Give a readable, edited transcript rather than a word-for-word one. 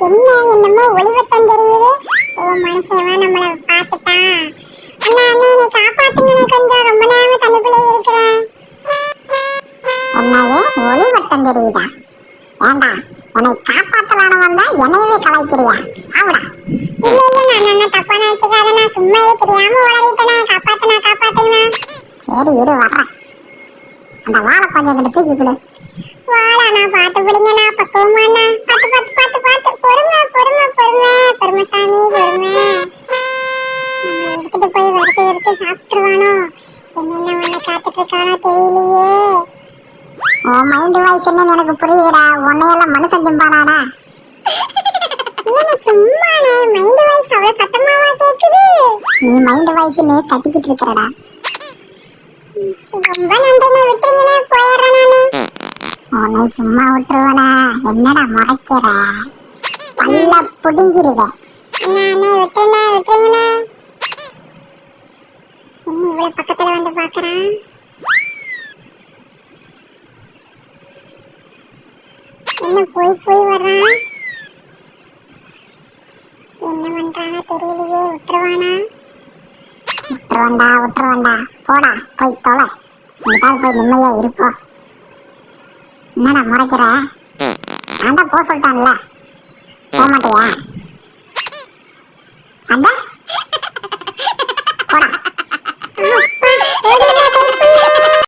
என்னமோ ஒளிவட்டம் தெரியுது. ஓ மனுஷன் நம்மள பாத்துட்டான். அண்ணா அண்ணா என்னை காப்பாத்துங்கண்ணே, கொஞ்சம் ரொம்ப நேரம் தண்ணிக்குள்ளே இருக்கிறேன். என்னது ஒளிவட்டம் தெரியுதா? ஏண்டா உன்னை காப்பாத்தலான வந்தா என்னையவே கலாய்க்கிறியா? சாவுடா. இல்ல இல்ல நான் தப்பா நினைச்சுக்காத, நான் சும்மா தெரியாம உளறிட்டேனே. காப்பாத்துங்கண்ணா. சரி இரு வர்றேன். அந்த வாழை கொஞ்சம் கிட்ட தூக்கி கொடு. வாழாண்ணா பார்த்து பிடிங்கண்ணா, பக்குவமாண்ணா. பார்த்து பொறுமை சாமி பொறுமை. எடுத்துட்டு போய் வறுத்து சாப்பிட்டுருவானோ, என்னென்ன உன்னை காத்துட்டு இருக்கானோ தெரியலையே. உன் மைண்ட் வாய்ஸ் என்னன்னு எனக்கு புரியுதுடா. உன்னையெல்லாம் மனுஷன் திம்பானாடா. சும்மாண்ணே, மைண்ட் வாய்ஸ் அவ்வளவு சத்தமாவா கேக்குது? நீ மைண்ட் வாய்ஸ்ன்னு கத்திக்கிட்டு இருக்கிறடா. ரொம்ப நன்றிண்ணே, விட்டுருங்கண்ணே, போயிடுறேன் நானு. உன்னை சும்மா விட்டுருவனா? என்னடா முறைக்கிற? நல்லா புடிஞ்சிருவே. அண்ணா விட்டுருங்கண்ணே. என்ன இவ்வளவு பக்கத்துல வந்து பாக்குறான்? என்ன போய் வர்றான்? என்ன பண்றானோ தெரியலையே. விட்டுருவானா? விட்டுருவான்டா. போடா போய் தொலை. இங்கிட்டாவது போய் நிம்மதியா இருப்போம். என்னடா முறைக்கிற? நான் தான் போக சொல்லிட்டான்ல, போக மாட்டியா? அதான் போடா.